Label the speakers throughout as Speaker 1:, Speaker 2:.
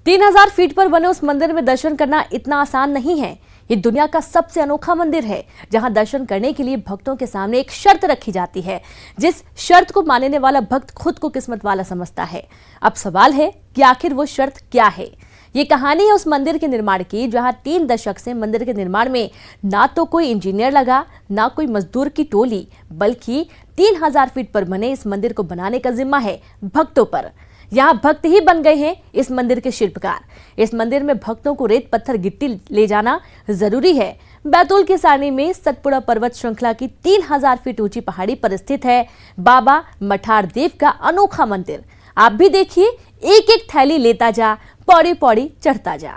Speaker 1: 3000 feet पर बने उस मंदिर में दर्शन करना इतना आसान नहीं है। ये दुनिया का सबसे अनोखा मंदिर है, जहां दर्शन करने के लिए भक्तों के सामने एक शर्त रखी जाती है, जिस शर्त को मानने वाला भक्त खुद को किस्मत वाला समझता है। अब सवाल है कि आखिर वो शर्त क्या है। ये कहानी है उस मंदिर के निर्माण की, जहां 3 दशक से मंदिर के निर्माण में ना तो कोई इंजीनियर लगा, ना कोई मजदूर की टोली, बल्कि 3000 फीट पर बने इस मंदिर को बनाने का जिम्मा है भक्तों पर। यहाँ भक्त ही बन गए हैं इस मंदिर के शिल्पकार। इस मंदिर में भक्तों को रेत पत्थर गिट्टी ले जाना जरूरी है। बैतूल के सारणी में सतपुड़ा पर्वत श्रृंखला की 3000 फीट ऊंची पहाड़ी पर स्थित है बाबा मठार देव का अनोखा मंदिर। आप भी देखिए, एक एक थैली लेता जा, पौड़ी पौड़ी चढ़ता जा।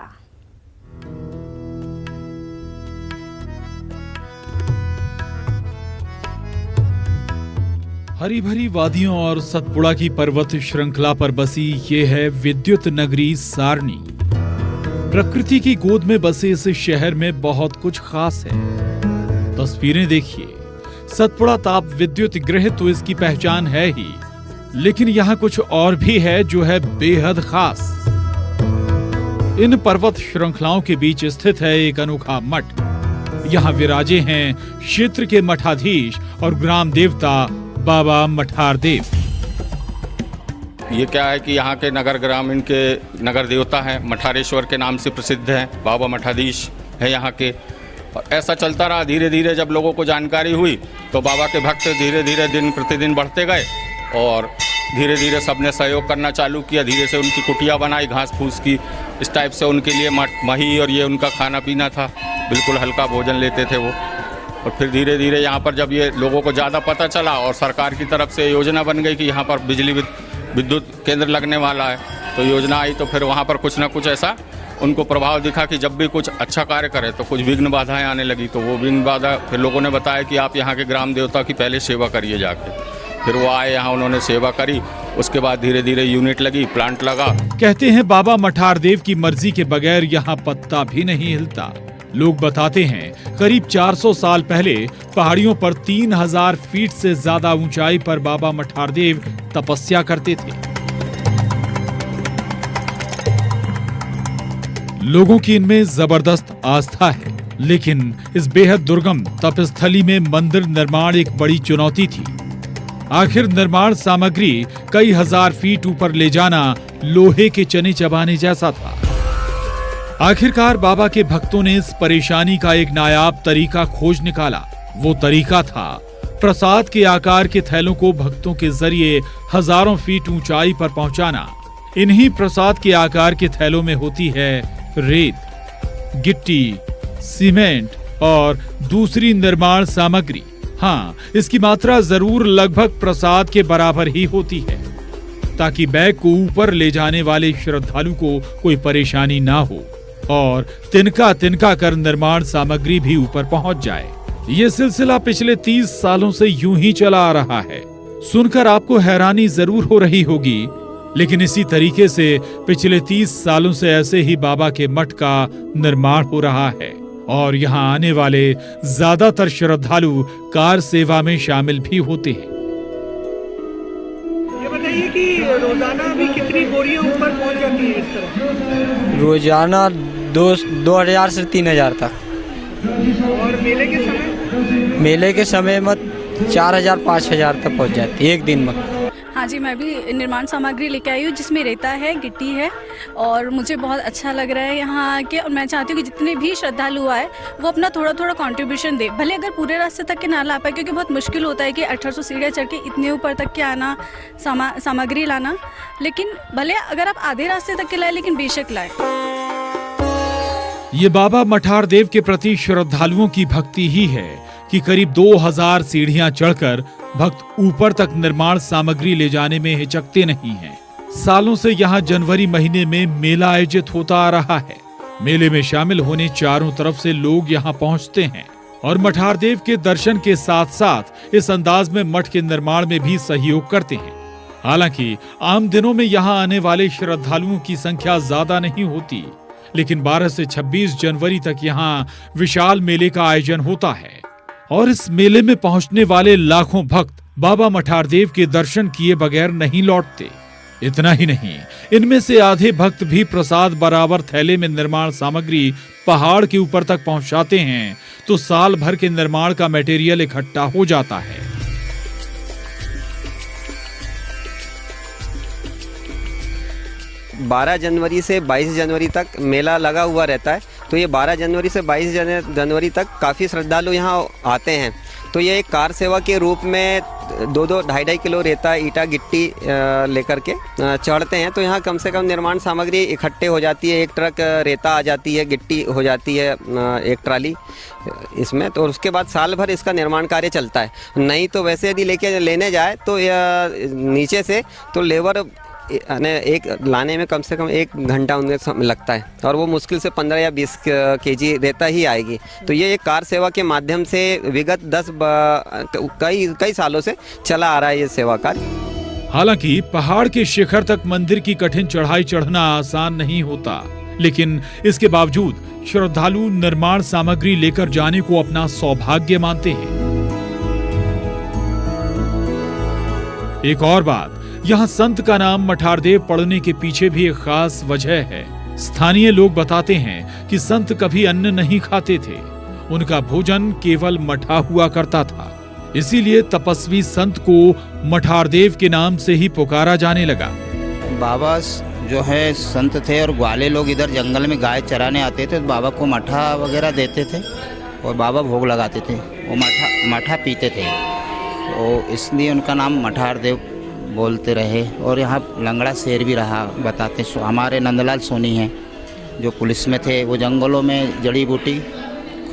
Speaker 2: हरी भरी वादियों और सतपुड़ा की पर्वत श्रृंखला पर बसी ये है विद्युत नगरी सारणी। प्रकृति की गोद में बसे इस शहर में बहुत कुछ खास है। तस्वीरें देखिए, सतपुड़ा ताप विद्युत गृह तो इसकी पहचान है ही, लेकिन यहाँ कुछ और भी है जो है बेहद खास। इन पर्वत श्रृंखलाओं के बीच स्थित है एक अनोखा मठ। यहाँ विराजे हैं क्षेत्र के मठाधीश और ग्राम देवता बाबा मठार देव।
Speaker 3: ये क्या है कि यहाँ के नगर ग्रामीण के नगर देवता हैं, मठारेश्वर के नाम से प्रसिद्ध हैं, बाबा मठाधीश है यहाँ के। और ऐसा चलता रहा, धीरे धीरे जब लोगों को जानकारी हुई तो बाबा के भक्त धीरे धीरे दिन प्रतिदिन बढ़ते गए और धीरे धीरे सबने सहयोग करना चालू किया। धीरे से उनकी कुटिया बनाई घास फूस की, इस टाइप से उनके लिए मही और ये उनका खाना पीना था, बिल्कुल हल्का भोजन लेते थे वो। और फिर धीरे धीरे यहाँ पर जब ये लोगों को ज़्यादा पता चला और सरकार की तरफ से योजना बन गई कि यहाँ पर बिजली विद्युत केंद्र लगने वाला है, तो योजना आई, तो फिर वहाँ पर कुछ ना कुछ ऐसा उनको प्रभाव दिखा कि जब भी कुछ अच्छा कार्य करे तो कुछ विघ्न बाधाएं आने लगी। तो वो विघ्न बाधा फिर लोगों ने बताया कि आप यहाँ के ग्राम देवता की पहले सेवा करिए जाके। फिर वो आए यहाँ, उन्होंने सेवा करी, उसके बाद धीरे धीरे यूनिट लगी, प्लांट लगा।
Speaker 2: कहते हैं बाबा मठार देव की मर्जी के बगैर यहाँ पत्ता भी नहीं हिलता। लोग बताते हैं करीब 400 साल पहले पहाड़ियों पर 3000 फीट से ज्यादा ऊंचाई पर बाबा मठार देव तपस्या करते थे। लोगों की इनमें जबरदस्त आस्था है, लेकिन इस बेहद दुर्गम तपस्थली में मंदिर निर्माण एक बड़ी चुनौती थी। आखिर निर्माण सामग्री कई हजार फीट ऊपर ले जाना लोहे के चने चबाने जैसा था। आखिरकार बाबा के भक्तों ने इस परेशानी का एक नायाब तरीका खोज निकाला। वो तरीका था प्रसाद के आकार के थैलों को भक्तों के जरिए हजारों फीट ऊंचाई पर पहुंचाना। इन्हीं प्रसाद के आकार के थैलों में होती है रेत, गिट्टी, सीमेंट और दूसरी निर्माण सामग्री। हाँ, इसकी मात्रा जरूर लगभग प्रसाद के बराबर ही होती है, ताकि बैग को ऊपर ले जाने वाले श्रद्धालु को कोई परेशानी ना हो और तिनका तिनका कर निर्माण सामग्री भी ऊपर पहुंच जाए। ये सिलसिला पिछले 30 सालों से यूं ही चला आ रहा है। सुनकर आपको हैरानी जरूर हो रही होगी, लेकिन इसी तरीके से पिछले 30 सालों से ऐसे ही बाबा के मठ का निर्माण हो रहा है और यहाँ आने वाले ज्यादातर श्रद्धालु कार सेवा में शामिल भी होते हैं।
Speaker 4: ये बताइए कि रोजाना भी कितनी बोरियां ऊपर पहुंच जाती है इस तरह?
Speaker 5: रोजाना 2000 से 3000 तक।
Speaker 4: और मेले के समय
Speaker 5: में 4000 5000 तक पहुंच जाती है एक दिन में।
Speaker 6: हाँ जी, मैं भी निर्माण सामग्री लेके आई हूँ, जिसमें रेता है, गिट्टी है, और मुझे बहुत अच्छा लग रहा है यहाँ के। और मैं चाहती हूँ कि जितने भी श्रद्धालु आए वो अपना थोड़ा थोड़ा कंट्रीब्यूशन दे। भले अगर पूरे रास्ते तक के ना ला पाए, क्योंकि बहुत मुश्किल होता है कि 1800 सीढ़ियाँ चढ़ के इतने ऊपर तक के आना, सामग्री लाना, लेकिन भले अगर आप आधे रास्ते तक के लाए, लेकिन बेशक लाए।
Speaker 2: ये बाबा मठार देव के प्रति श्रद्धालुओं की भक्ति ही है कि करीब 2000 सीढ़ियां चढ़कर भक्त ऊपर तक निर्माण सामग्री ले जाने में हिचकते नहीं हैं। सालों से यहाँ जनवरी महीने में मेला आयोजित होता आ रहा है। मेले में शामिल होने चारों तरफ से लोग यहाँ पहुँचते हैं और मठार देव के दर्शन के साथ साथ इस अंदाज में मठ के निर्माण में भी सहयोग करते हैं। हालांकि आम दिनों में यहाँ आने वाले श्रद्धालुओं की संख्या ज्यादा नहीं होती, लेकिन 12 से 26 जनवरी तक यहाँ विशाल मेले का आयोजन होता है और इस मेले में पहुंचने वाले लाखों भक्त बाबा मठार देव के दर्शन किए बगैर नहीं लौटते। इतना ही नहीं, इनमें से आधे भक्त भी प्रसाद बराबर थैले में निर्माण सामग्री पहाड़ के ऊपर तक पहुंचाते हैं, तो साल भर के निर्माण का मटेरियल इकट्ठा हो जाता है।
Speaker 7: बारह जनवरी से 22 जनवरी तक मेला लगा हुआ रहता है। तो ये 12 जनवरी से 22 जनवरी तक काफ़ी श्रद्धालु यहाँ आते हैं। तो ये एक कार सेवा के रूप में 2-2-2.5 किलो रेता ईटा गिट्टी लेकर के चढ़ते हैं। तो यहाँ कम से कम निर्माण सामग्री इकट्ठे हो जाती है। एक ट्रक रेता आ जाती है, गिट्टी हो जाती है एक ट्राली इसमें। तो उसके बाद साल भर इसका निर्माण कार्य चलता है। नहीं तो वैसे यदि लेने जाए तो नीचे से तो लेबर एक लाने में कम से कम 1 घंटा उन्हें लगता है, और वो मुश्किल से 15 या 20 केजी रेता ही आएगी। तो ये एक कार सेवा के माध्यम से विगत कई सालों से चला आ रहा है ये सेवा कार्य।
Speaker 2: हालांकि पहाड़ के शिखर तक मंदिर की कठिन चढ़ाई चढ़ना आसान नहीं होता, लेकिन इसके बावजूद श्रद्धालु निर्माण सामग्री लेकर जाने को अपना सौभाग्य मानते हैं। एक और बात, यहाँ संत का नाम मठारदेव पड़ने के पीछे भी एक खास वजह है। स्थानीय लोग बताते हैं कि संत कभी अन्न नहीं खाते थे, उनका भोजन केवल मठा हुआ करता था। इसीलिए तपस्वी संत को मठारदेव के नाम से ही पुकारा जाने लगा।
Speaker 8: बाबा जो है संत थे और ग्वाले लोग इधर जंगल में गाय चराने आते थे, तो बाबा को मठा वगैरह देते थे और बाबा भोग लगाते थे। वो मठा पीते थे, तो इसलिए उनका नाम मठारदेव बोलते रहे। और यहाँ लंगड़ा शेर भी रहा, बताते हमारे नंदलाल सोनी हैं जो पुलिस में थे, वो जंगलों में जड़ी बूटी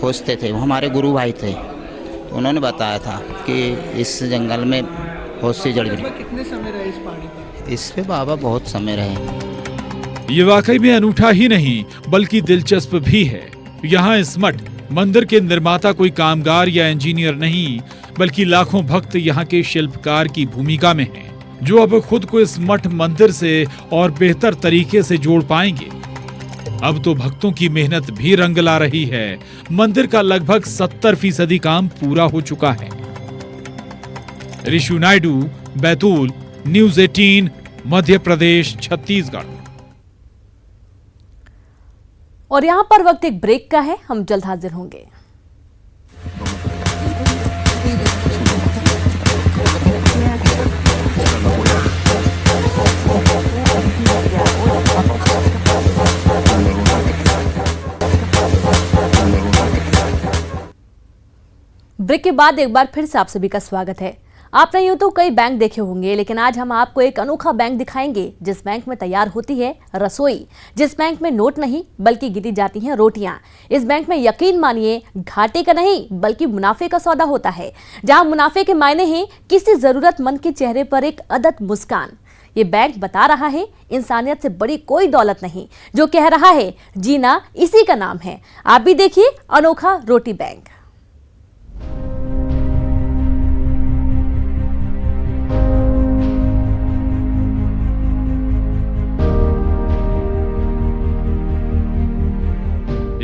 Speaker 8: खोजते थे, वो हमारे गुरु भाई थे। तो उन्होंने बताया था कि इस जंगल में बहुत सी जड़ी बूटी।
Speaker 4: कितने समय रहे इस पहाड़ी पर?
Speaker 8: इस पे बाबा बहुत समय रहे।
Speaker 2: ये वाकई में अनूठा ही नहीं बल्कि दिलचस्प भी है। यहाँ इस मठ मंदिर के निर्माता कोई कामगार या इंजीनियर नहीं, बल्कि लाखों भक्त यहाँ के शिल्पकार की भूमिका में हैं, जो अब खुद को इस मठ मंदिर से और बेहतर तरीके से जोड़ पाएंगे। अब तो भक्तों की मेहनत भी रंग ला रही है। मंदिर का लगभग 70% काम पूरा हो चुका है। ऋषु नायडू, बैतूल, न्यूज़ 18, मध्य प्रदेश, छत्तीसगढ़।
Speaker 1: और यहाँ पर वक्त एक ब्रेक का है, हम जल्द हाजिर होंगे। ब्रेक के बाद एक बार फिर से आप सभी का स्वागत है। आपने यूं तो कई बैंक देखे होंगे, लेकिन आज हम आपको एक अनोखा बैंक दिखाएंगे जिस बैंक में तैयार होती है रसोई, जिस बैंक में नोट नहीं बल्कि गिनी जाती हैं रोटियां। इस बैंक में यकीन मानिए घाटे का नहीं बल्कि मुनाफे का सौदा होता है, जहां मुनाफे के मायने हैं किसी जरूरतमंद के चेहरे पर एक अदद मुस्कान। ये बैंक बता रहा है इंसानियत से बड़ी कोई दौलत नहीं, जो कह रहा है जीना इसी का नाम है। आप भी देखिए अनोखा रोटी बैंक।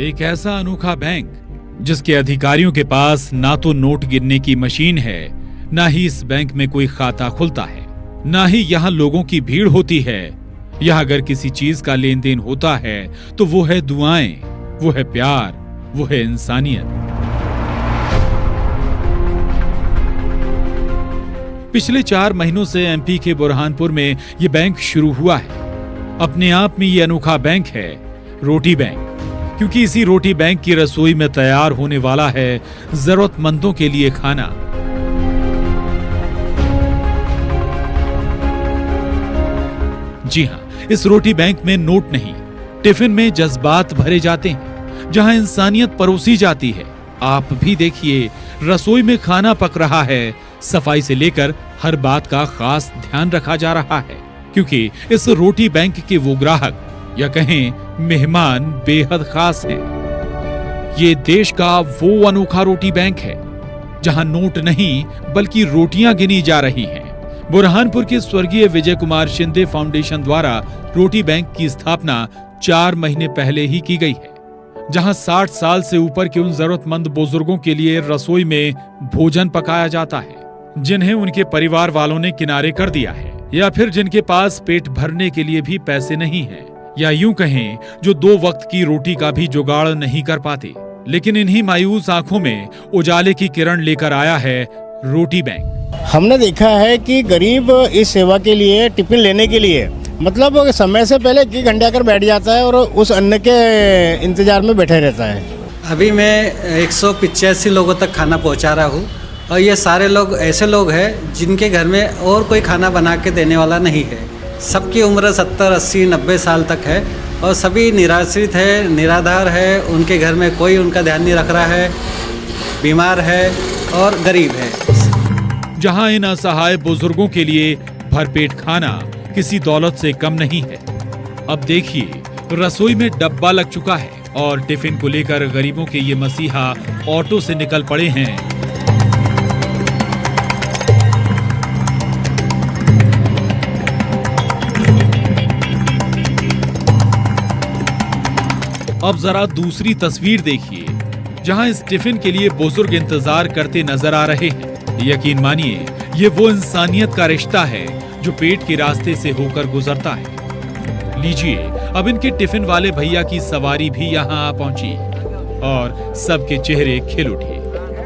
Speaker 2: एक ऐसा अनोखा बैंक जिसके अधिकारियों के पास ना तो नोट गिनने की मशीन है, ना ही इस बैंक में कोई खाता खुलता है, ना ही यहाँ लोगों की भीड़ होती है। यहाँ अगर किसी चीज का लेन देन होता है तो वो है दुआएं, वो है प्यार, वो है इंसानियत। पिछले 4 महीनों से एमपी के बुरहानपुर में ये बैंक शुरू हुआ है। अपने आप में ये अनोखा बैंक है रोटी बैंक, क्योंकि इसी रोटी बैंक की रसोई में तैयार होने वाला है जरूरतमंदों के लिए खाना। जी हाँ, इस रोटी बैंक में नोट नहीं, टिफिन में जज्बात भरे जाते हैं, जहां इंसानियत परोसी जाती है। आप भी देखिए, रसोई में खाना पक रहा है, सफाई से लेकर हर बात का खास ध्यान रखा जा रहा है, क्योंकि इस रोटी बैंक के वो ग्राहक या कहें मेहमान बेहद खास हैं। ये देश का वो अनोखा रोटी बैंक है जहां नोट नहीं बल्कि रोटियां गिनी जा रही हैं। बुरहानपुर के स्वर्गीय विजय कुमार शिंदे फाउंडेशन द्वारा रोटी बैंक की स्थापना 4 महीने पहले ही की गई है, जहां 60 साल से ऊपर के उन जरूरतमंद बुजुर्गों के लिए रसोई में भोजन पकाया जाता है जिन्हें उनके परिवार वालों ने किनारे कर दिया है। या फिर जिनके पास पेट भरने के लिए भी पैसे नहीं हैं, या यूं कहें जो 2 वक्त की रोटी का भी जुगाड़ नहीं कर पाते। लेकिन इन्हीं मायूस आंखों में उजाले की किरण लेकर आया है रोटी बैंक।
Speaker 9: हमने देखा है कि गरीब इस सेवा के लिए टिफिन लेने के लिए मतलब समय से पहले 1 घंटे आकर बैठ जाता है और उस अन्न के इंतजार में बैठे रहता है।
Speaker 10: अभी मैं 185 लोगों तक खाना पहुंचा रहा हूं और ये सारे लोग ऐसे लोग हैं जिनके घर में और कोई खाना बना के देने वाला नहीं है। सबकी उम्र 70, 80, 90 साल तक है और सभी निराश्रित है, निराधार है। उनके घर में कोई उनका ध्यान नहीं रख रहा है, बीमार है और गरीब है।
Speaker 2: जहां इन असहाय बुजुर्गों के लिए भरपेट खाना किसी दौलत से कम नहीं है। अब देखिए, रसोई में डब्बा लग चुका है और टिफिन को लेकर गरीबों के ये मसीहा ऑटो से निकल पड़े हैं। अब जरा दूसरी तस्वीर देखिए, जहां इस टिफिन के लिए बुजुर्ग इंतजार करते नजर आ रहे हैं। यकीन मानिए, ये वो इंसानियत का रिश्ता है जो पेट के रास्ते से होकर गुजरता है। लीजिए, अब इनके टिफिन वाले भैया की सवारी भी यहाँ आ पहुंची और सबके चेहरे खिल उठे,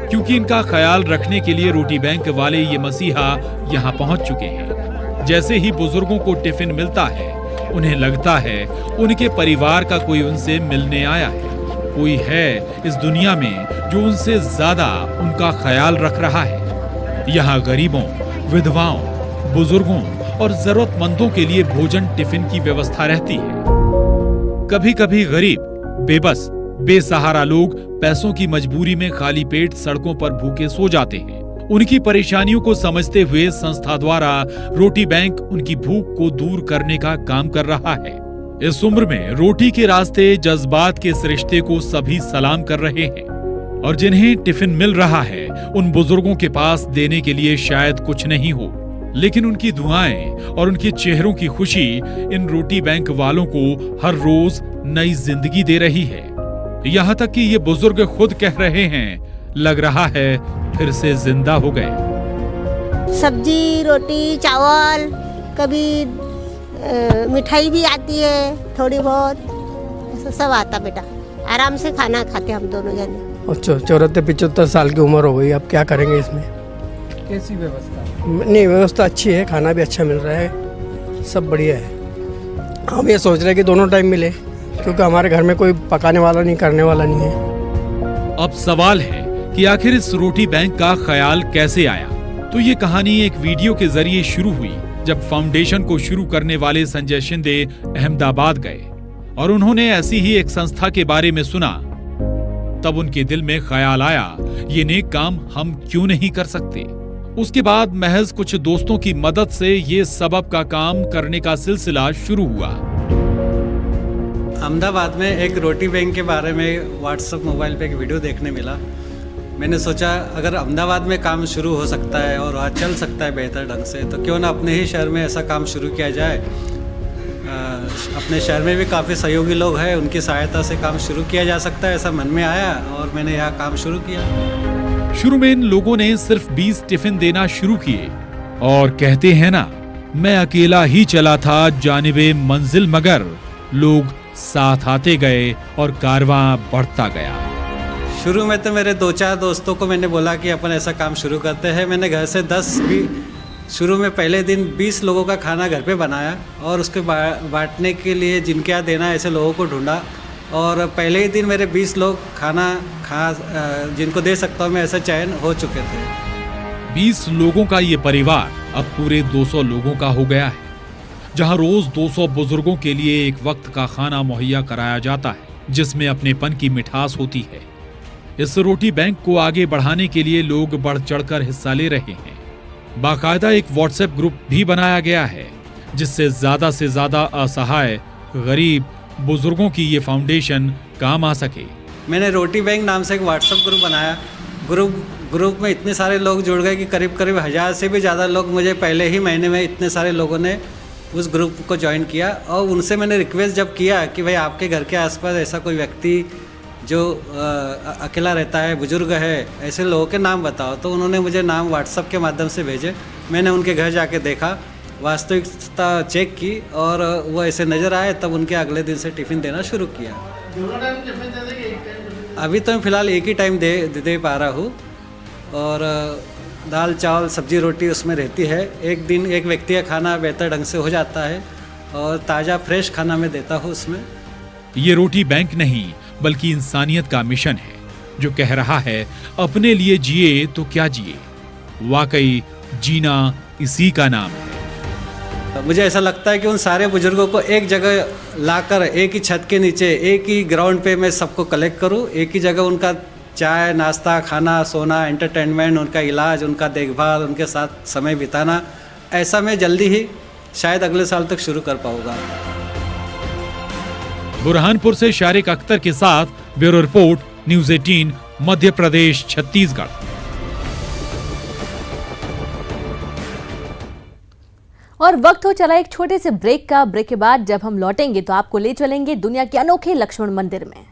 Speaker 2: क्योंकि इनका ख्याल रखने के लिए रोटी बैंक वाले ये मसीहा यहाँ पहुंच चुके हैं। जैसे ही बुजुर्गों को टिफिन मिलता है, उन्हें लगता है उनके परिवार का कोई उनसे मिलने आया है। कोई है इस दुनिया में जो उनसे ज्यादा उनका ख्याल रख रहा है। यहाँ गरीबों, विधवाओं, बुजुर्गों और जरूरतमंदों के लिए भोजन टिफिन की व्यवस्था रहती है। कभी कभी गरीब, बेबस, बेसहारा लोग पैसों की मजबूरी में खाली पेट सड़कों पर भूखे सो जाते हैं। उनकी परेशानियों को समझते हुए संस्था द्वारा रोटी बैंक उनकी भूख को दूर करने का काम कर रहा है। इस उम्र में रोटी के रास्ते जज्बात के इस रिश्ते को सभी सलाम कर रहे हैं और जिन्हें टिफिन मिल रहा है, उन बुजुर्गों के पास देने के लिए शायद कुछ नहीं हो, लेकिन उनकी दुआएं और उनके चेहरों की खुशी इन रोटी बैंक वालों को हर रोज नई जिंदगी दे रही है। यहाँ तक कि ये बुजुर्ग खुद कह रहे हैं, लग रहा है फिर से जिंदा हो गए।
Speaker 11: सब्जी, रोटी, चावल, कभी मिठाई भी आती है, थोड़ी बहुत, ऐसा सब आता बेटा। आराम से खाना खाते हम दोनों जने।
Speaker 9: अच्छा, 74-75 साल की उम्र हो गई, अब क्या करेंगे इसमें?
Speaker 10: कैसी व्यवस्था?
Speaker 9: नहीं, व्यवस्था अच्छी है, खाना भी अच्छा मिल रहा है, सब बढ़िया है। हम ये सोच रहे हैं कि दोनों टाइम मिले, क्योंकि हमारे घर में कोई पकाने वाला नहीं, करने वाला नहीं है।
Speaker 2: अब सवाल है कि आखिर इस रोटी बैंक का ख्याल कैसे आया? तो ये कहानी एक वीडियो के जरिए शुरू हुई, जब फाउंडेशन को शुरू करने वाले संजय शिंदे अहमदाबाद गए और उन्होंने ऐसी ही एक संस्था के बारे में सुना। तब उनके दिल में ख्याल आया, ये नेक काम हम क्यों नहीं कर सकते। उसके बाद महज कुछ दोस्तों की मदद से ये सबब का काम करने का सिलसिला शुरू हुआ।
Speaker 10: अहमदाबाद में एक रोटी बैंक के बारे में व्हाट्सएप मोबाइल पे एक वीडियो देखने मिला। मैंने सोचा अगर अहमदाबाद में काम शुरू हो सकता है और वहाँ चल सकता है बेहतर ढंग से, तो क्यों ना अपने ही शहर में ऐसा काम शुरू किया जाए। अपने शहर में भी काफ़ी सहयोगी लोग हैं, उनकी सहायता से काम शुरू किया जा सकता है, ऐसा मन में आया और मैंने यहाँ काम शुरू किया।
Speaker 2: शुरू में इन लोगों ने सिर्फ 20 टिफिन देना शुरू किए और कहते हैं ना, मैं अकेला ही चला था जानिबे मंजिल, मगर लोग साथ आते गए और कारवां बढ़ता गया।
Speaker 10: शुरू में तो मेरे 2-4 दोस्तों को मैंने बोला कि अपन ऐसा काम शुरू करते हैं। मैंने घर से 10 भी शुरू में पहले दिन 20 लोगों का खाना घर पे बनाया और उसके बांटने के लिए जिनके यहाँ देना ऐसे लोगों को ढूंढा और पहले ही दिन मेरे 20 लोग खाना जिनको दे सकता हूँ मैं, ऐसा चयन हो चुके थे।
Speaker 2: 20 लोगों का ये परिवार अब पूरे 200 लोगों का हो गया है, जहां रोज 200 बुजुर्गों के लिए एक वक्त का खाना मुहैया कराया जाता है, जिसमें अपनेपन की मिठास होती है। इस रोटी बैंक को आगे बढ़ाने के लिए लोग बढ़ चढ़कर हिस्सा ले रहे हैं। बाकायदा एक व्हाट्सएप ग्रुप भी बनाया गया है, जिससे ज्यादा से ज्यादा असहाय, गरीब, बुजुर्गों की ये फाउंडेशन काम आ सके।
Speaker 10: मैंने रोटी बैंक नाम से एक व्हाट्सएप ग्रुप बनाया। ग्रुप में इतने सारे लोग जुड़ गए कि करीब 1000 से भी ज़्यादा लोग, मुझे पहले ही महीने में इतने सारे लोगों ने उस ग्रुप को ज्वाइन किया। और उनसे मैंने रिक्वेस्ट जब किया कि भाई आपके घर के आसपास ऐसा कोई व्यक्ति जो अकेला रहता है, बुजुर्ग है, ऐसे लोगों के नाम बताओ, तो उन्होंने मुझे नाम व्हाट्सएप के माध्यम से भेजे। मैंने उनके घर जाके देखा, वास्तविकता चेक की और वो ऐसे नज़र आए, तब उनके अगले दिन से टिफ़िन देना शुरू किया। अभी तो मैं फ़िलहाल एक ही टाइम दे पा रहा हूँ और दाल चावल सब्जी रोटी उसमें रहती है। एक दिन एक व्यक्ति का खाना बेहतर ढंग से हो जाता है और ताज़ा फ्रेश खाना मैं देता हूँ उसमें।
Speaker 2: ये रोटी बैंक नहीं बल्कि इंसानियत का मिशन है जो कह रहा है अपने लिए जिए तो क्या जिए। वाकई जीना इसी का नाम है।
Speaker 10: मुझे ऐसा लगता है कि उन सारे बुजुर्गों को एक जगह लाकर एक ही छत के नीचे एक ही ग्राउंड पे मैं सबको कलेक्ट करूं, एक ही जगह उनका चाय नाश्ता खाना सोना एंटरटेनमेंट, उनका इलाज, उनका देखभाल, उनके साथ समय बिताना, ऐसा मैं जल्दी ही शायद अगले साल तक शुरू कर पाऊंगा।
Speaker 2: बुरहानपुर से शारिक अख्तर के साथ bureau report, news 18, Madhya Pradesh, Chhattisgarh.
Speaker 1: और वक्त हो चला एक छोटे से ब्रेक का। ब्रेक के बाद जब हम लौटेंगे तो आपको ले चलेंगे दुनिया के अनोखे लक्ष्मण मंदिर में।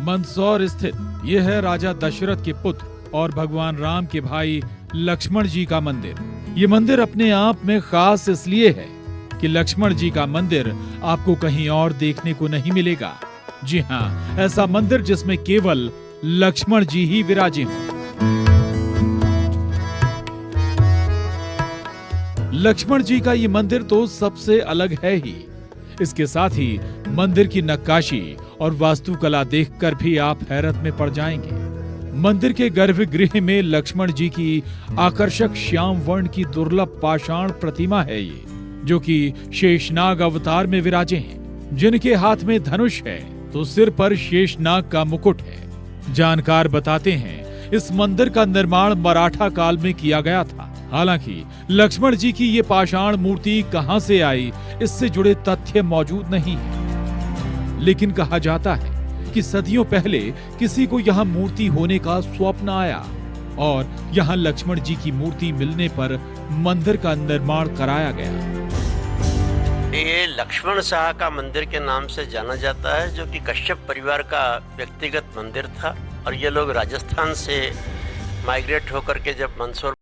Speaker 2: मंदसौर स्थित यह है राजा दशरथ के पुत्र और भगवान राम के भाई लक्ष्मण जी का मंदिर। ये मंदिर अपने आप में खास इसलिए है कि लक्ष्मण जी का मंदिर आपको कहीं और देखने को नहीं मिलेगा। जी हाँ, ऐसा मंदिर जिसमें केवल लक्ष्मण जी ही विराजे हों। लक्ष्मण जी का ये मंदिर तो सबसे अलग है ही। इसके साथ ही मंदिर की नक्काशी और वास्तुकला देखकर भी आप हैरत में पड़ जाएंगे। मंदिर के गर्भगृह में लक्ष्मण जी की आकर्षक श्याम वर्ण की दुर्लभ पाषाण प्रतिमा है ये, जो कि शेषनाग अवतार में विराजे हैं। जिनके हाथ में धनुष है तो सिर पर शेषनाग का मुकुट है। जानकार बताते हैं इस मंदिर का निर्माण मराठा काल में किया गया था। हालांकि लक्ष्मण जी की ये पाषाण मूर्ति कहां से आई, इससे जुड़े तथ्य मौजूद नहीं है। लेकिन कहा जाता है कि सदियों पहले किसी को यहाँ मूर्ति होने का स्वप्न आया और यहाँ लक्ष्मण जी की मूर्ति मिलने पर मंदिर का निर्माण कराया गया।
Speaker 12: ये लक्ष्मण शाह का मंदिर के नाम से जाना जाता है, जो कि कश्यप परिवार का व्यक्तिगत मंदिर था। और ये लोग राजस्थान से माइग्रेट होकर के जब मंदसौर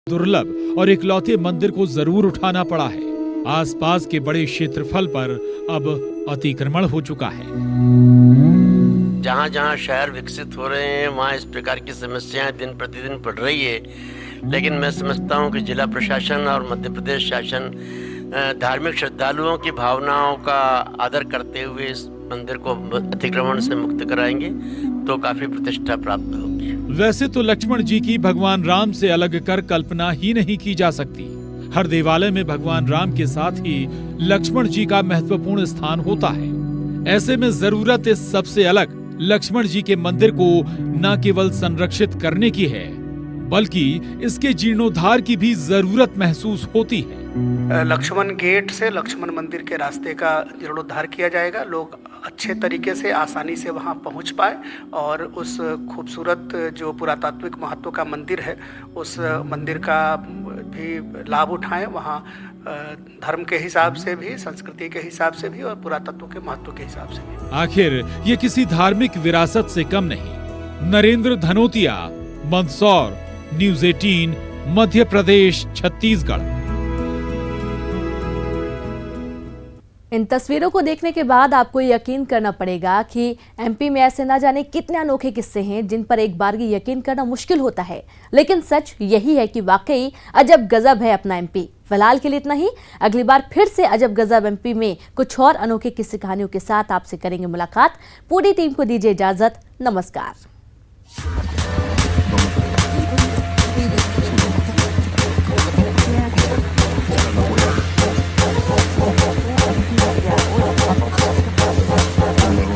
Speaker 2: दुर्लभ और इकलौते मंदिर को जरूर उठाना पड़ा है। आसपास के बड़े क्षेत्रफल पर अब अतिक्रमण हो चुका है।
Speaker 12: जहाँ जहाँ शहर विकसित हो रहे हैं वहाँ इस प्रकार की समस्याएं दिन प्रतिदिन बढ़ रही है। लेकिन मैं समझता हूँ कि जिला प्रशासन और मध्य प्रदेश शासन धार्मिक श्रद्धालुओं की भावनाओं का आदर करते हुए इस मंदिर को अतिक्रमण से मुक्त कराएंगे तो काफी प्रतिष्ठा प्राप्त होगी।
Speaker 2: वैसे तो लक्ष्मण जी की भगवान राम से अलग कर कल्पना ही नहीं की जा सकती। हर देवालय में भगवान राम के साथ ही लक्ष्मण जी का महत्वपूर्ण स्थान होता है। ऐसे में जरूरत इस सबसे अलग लक्ष्मण जी के मंदिर को न केवल संरक्षित करने की है, बल्कि इसके जीर्णोद्धार की भी जरूरत महसूस होती है।
Speaker 9: लक्ष्मण गेट से लक्ष्मण मंदिर के रास्ते का जीर्णोद्धार किया जाएगा, लोग अच्छे तरीके से आसानी से वहां पहुंच पाए और उस खूबसूरत जो पुरातात्विक महत्व का मंदिर है उस मंदिर का भी लाभ उठाएं, वहां धर्म के हिसाब से भी, संस्कृति के हिसाब से भी और पुरातत्व के महत्व के हिसाब से भी।
Speaker 2: आखिर ये किसी धार्मिक विरासत से कम नहीं। नरेंद्र धनोतिया, मंदसौर, न्यूज़ 18, मध्य प्रदेश, छत्तीसगढ़।
Speaker 1: इन तस्वीरों को देखने के बाद आपको यकीन करना पड़ेगा कि एमपी में ऐसे ना जाने कितने अनोखे किस्से हैं जिन पर एक बार ही यकीन करना मुश्किल होता है, लेकिन सच यही है कि वाकई अजब गजब है अपना एमपी। फिलहाल के लिए इतना ही। अगली बार फिर से अजब गजब एमपी में कुछ और अनोखे किस्से कहानियों के साथ आपसे करेंगे मुलाकात। पूरी टीम को दीजिए इजाजत। नमस्कार।